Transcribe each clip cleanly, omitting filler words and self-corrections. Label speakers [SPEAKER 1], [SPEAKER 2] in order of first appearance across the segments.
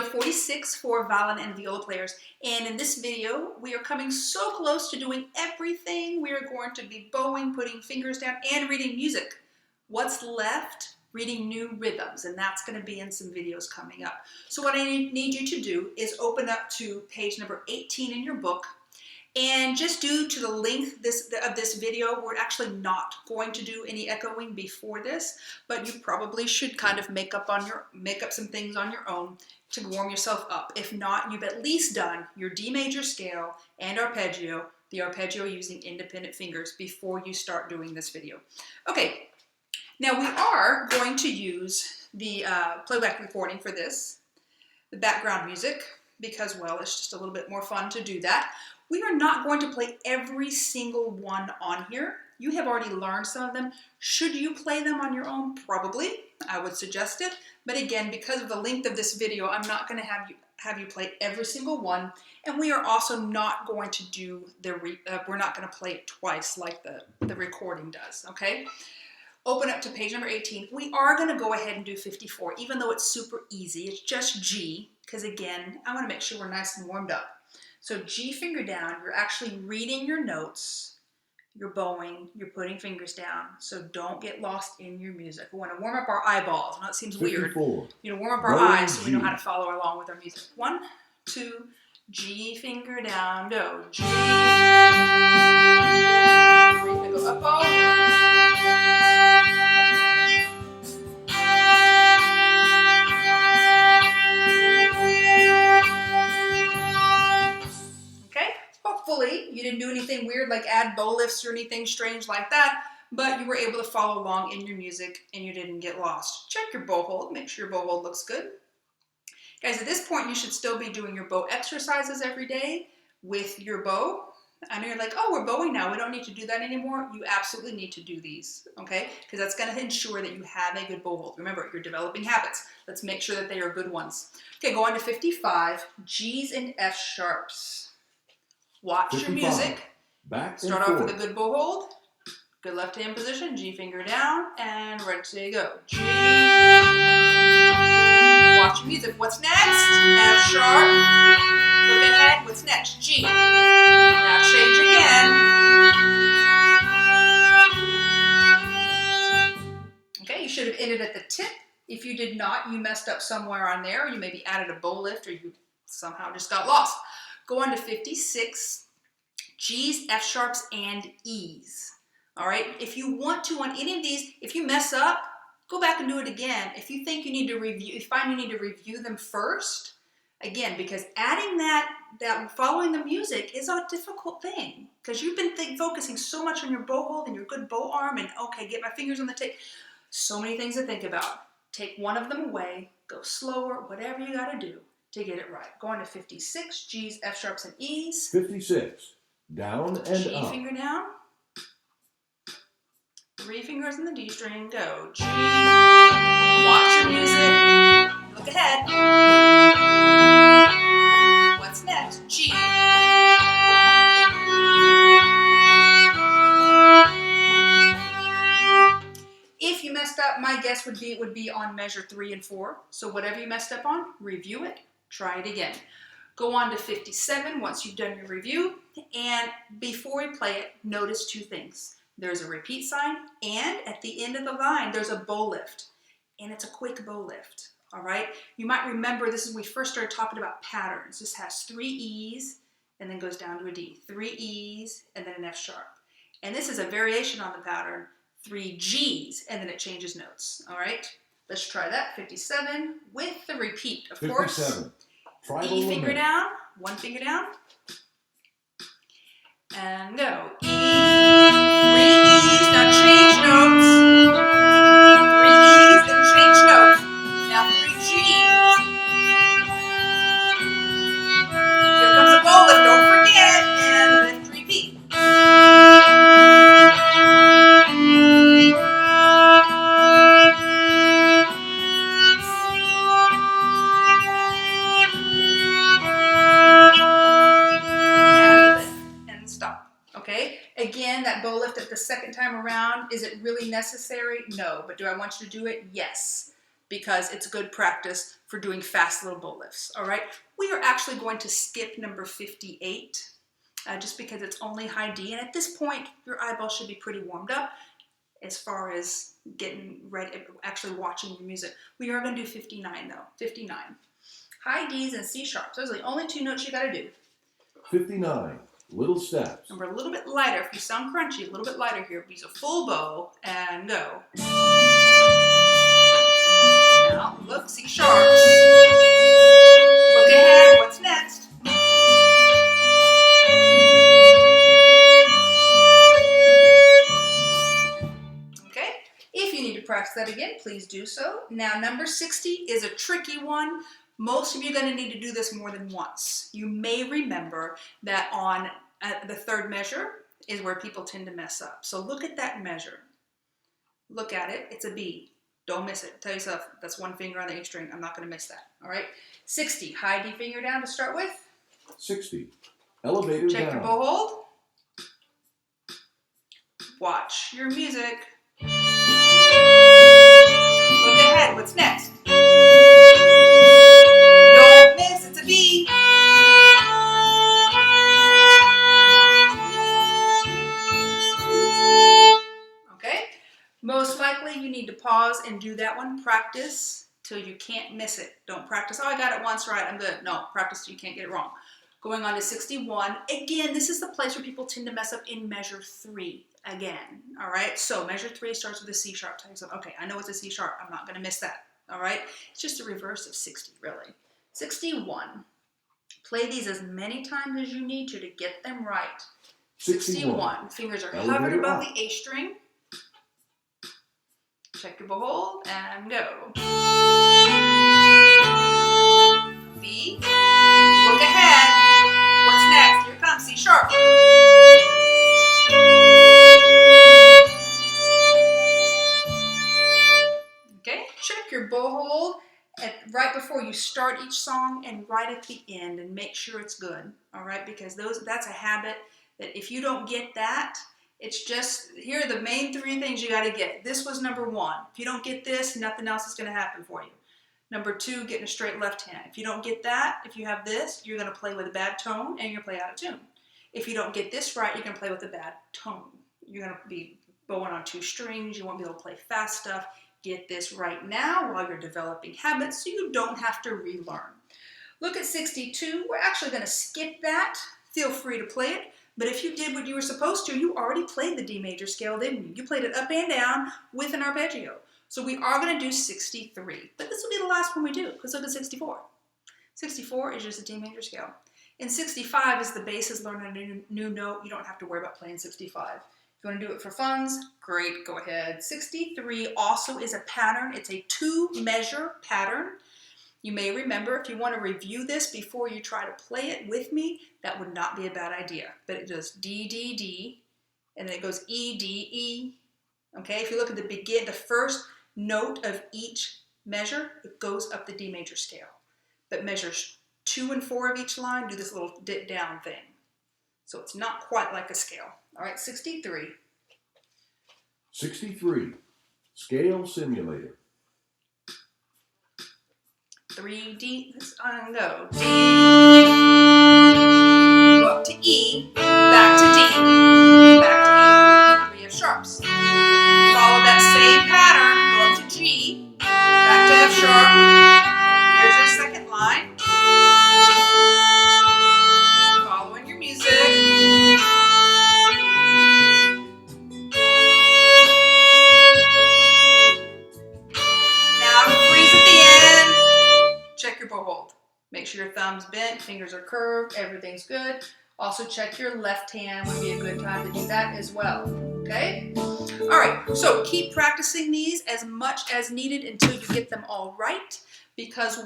[SPEAKER 1] 46 for violin and viola players, and in this video we are coming so close to doing everything. We are going to be bowing, putting fingers down, and reading music. What's left? Reading new rhythms, and that's going to be in some videos coming up. So what I need you to do is open up to page number 18 in your book, and just due to the length of this video, we're actually not going to do any echoing before this, but you probably should kind of make up some things on your own to warm yourself up. If not, you've at least done your D major scale and arpeggio, the arpeggio using independent fingers, before you start doing this video. Okay, now we are going to use the playback recording for this, the background music, because, well, it's just a little bit more fun to do that. We are not going to play every single one on here. You have already learned some of them. Should you play them on your own? Probably. I would suggest it. But again, because of the length of this video, I'm not going to have you play every single one. And we are also not going to do we're not going to play it twice like the recording does, okay? Open up to page number 18. We are going to go ahead and do 54, even though it's super easy. It's just G, because again, I want to make sure we're nice and warmed up. So G finger down, you're actually reading your notes, you're bowing, you're putting fingers down, so don't get lost in your music. We want to warm up our eyeballs. I know it seems
[SPEAKER 2] 54.
[SPEAKER 1] Weird. You know, warm up our eyes so we know how to follow along with our music. 1, 2, G finger down, go. G. 3, go up, bow. Hopefully you didn't do anything weird like add bow lifts or anything strange like that, but you were able to follow along in your music and you didn't get lost. Check your bow hold, make sure your bow hold looks good. Guys, at this point you should still be doing your bow exercises every day with your bow. I know you're like, oh, we're bowing now, we don't need to do that anymore. You absolutely need to do these, okay? Because that's going to ensure that you have a good bow hold. Remember, you're developing habits. Let's make sure that they are good ones. Okay, go on to 55, G's and F sharps. Watch 55. Your music.
[SPEAKER 2] Back
[SPEAKER 1] Start off with a good bow hold. Good left hand position. G finger down and ready to go. G. Watch your music. What's next? F sharp. Look ahead. What's next? G. Now change again. Okay, you should have ended at the tip. If you did not, you messed up somewhere on there. You maybe added a bow lift or you somehow just got lost. Go on to 56, G's, F sharps, and E's. All right, if you want to on any of these, if you mess up, go back and do it again. If you think you need to review, if you find you need to review them first, again, because adding that following the music is a difficult thing, because you've been focusing so much on your bow hold and your good bow arm and, okay, get my fingers on the tape. So many things to think about. Take one of them away, go slower, whatever you got to do to get it right. Go on to 56, G's, F sharps, and E's.
[SPEAKER 2] 56, down and
[SPEAKER 1] G
[SPEAKER 2] up.
[SPEAKER 1] finger down. 3 fingers in the D string, go. G. Watch your music. Look ahead. What's next? G. If you messed up, my guess would be it would be on measure 3 and 4. So whatever you messed up on, review it. Try it again. Go on to 57 once you've done your review. And before we play it, notice 2 things. There's a repeat sign, and at the end of the line, there's a bow lift. And it's a quick bow lift, all right? You might remember this is when we first started talking about patterns. This has 3 E's and then goes down to a D. 3 E's and then an F sharp. And this is a variation on the pattern, 3 G's, and then it changes notes, all right? Let's try that, 57, with the repeat, of
[SPEAKER 2] 57.
[SPEAKER 1] course.
[SPEAKER 2] Tribal
[SPEAKER 1] E finger
[SPEAKER 2] limit.
[SPEAKER 1] down, 1 finger down, and go. E, 3 E's, now change notes. 3 E's, then change notes. Now 3 G's. Here comes a bow lift, don't forget, and lift, repeat. Again, that bow lift at the second time around, is it really necessary? No. But do I want you to do it? Yes. because it's good practice for doing fast little bow lifts, all right? We are actually going to skip number 58 just because it's only high D, and at this point, your eyeball should be pretty warmed up as far as getting ready, actually watching your music. We are going to do 59 though, 59. High D's and C sharps. Those are the only two notes you got to do.
[SPEAKER 2] 59. Little steps.
[SPEAKER 1] And we're a little bit lighter. If you sound crunchy, a little bit lighter here. Use a full bow and go. Now, look, C sharps. Look ahead. What's next? Okay. If you need to practice that again, please do so. Now, number 60 is a tricky one. Most of you are going to need to do this more than once. You may remember that on the third measure is where people tend to mess up. So look at that measure. Look at it. It's a B. Don't miss it. Tell yourself, that's one finger on the A string. I'm not going to miss that. All right? 60. High D finger down to start with.
[SPEAKER 2] 60. Elevator
[SPEAKER 1] Check
[SPEAKER 2] down.
[SPEAKER 1] your bow hold. Watch your music. Look ahead. What's next? Don't miss. It's a B. Okay? Most likely you need to pause and do that one. Practice till you can't miss it. Don't practice, oh, I got it once right, I'm good. No, practice till you can't get it wrong. Going on to 61. Again, this is the place where people tend to mess up in measure 3 again. All right, so measure 3 starts with a C sharp. Tell yourself, okay, I know it's a C sharp. I'm not going to miss that. All right, it's just a reverse of 60, really. 61. Play these as many times as you need to get them right. 61. Fingers are hovered above the A string. Check your bow hold and go. B. Look ahead. What's next? Here it comes. C sharp. Okay. Check your bow hold right before you start each song and right at the end, and make sure it's good. All right, because that's a habit that if you don't get that, it's just, here are the main 3 things you got to get. This was number 1. If you don't get this, nothing else is going to happen for you. Number 2, getting a straight left hand. If you don't get that, if you have this, you're going to play with a bad tone and you're going to play out of tune. If you don't get this right, you're going to play with a bad tone. You're going to be bowing on 2 strings. You won't be able to play fast stuff. Get this right now while you're developing habits so you don't have to relearn. Look at 62. We're actually going to skip that. Feel free to play it. But if you did what you were supposed to, you already played the D major scale, didn't you? You played it up and down with an arpeggio. So we are going to do 63. But this will be the last one we do, because look at 64. 64 is just a D major scale. And 65 is the basis, learn a new note. You don't have to worry about playing 65. If you want to do it for funds, great, go ahead. 63 also is a pattern. It's a 2-measure pattern. You may remember, if you want to review this before you try to play it with me, that would not be a bad idea. But it does D, D, D, and then it goes E, D, E. Okay, if you look at the first note of each measure, it goes up the D major scale. But measures 2 and 4 of each line do this little dip down thing. So it's not quite like a scale. All right, 63.
[SPEAKER 2] 63. Scale simulator.
[SPEAKER 1] 3 D, let's go. D, go up to E, back to D, back to E. 3 F sharps. Follow that same pattern, go up to G, back to F sharp. Here's your second line. Following your music. Now freeze at the end. Check your bow hold. Make sure your thumb's bent, fingers are curved, everything's good. Also check your left hand, would be a good time to do that as well, okay? All right, so keep practicing these as much as needed until you get them all right, because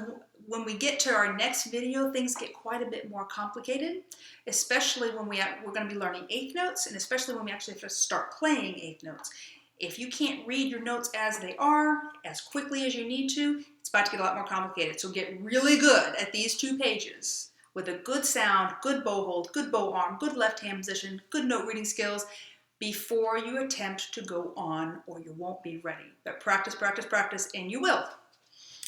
[SPEAKER 1] when we get to our next video, things get quite a bit more complicated, especially when we're going to be learning 8th notes, and especially when we actually have to start playing 8th notes. If you can't read your notes as they are, as quickly as you need to, it's about to get a lot more complicated. So get really good at these 2 pages with a good sound, good bow hold, good bow arm, good left hand position, good note reading skills before you attempt to go on, or you won't be ready. But practice, practice, practice, and you will.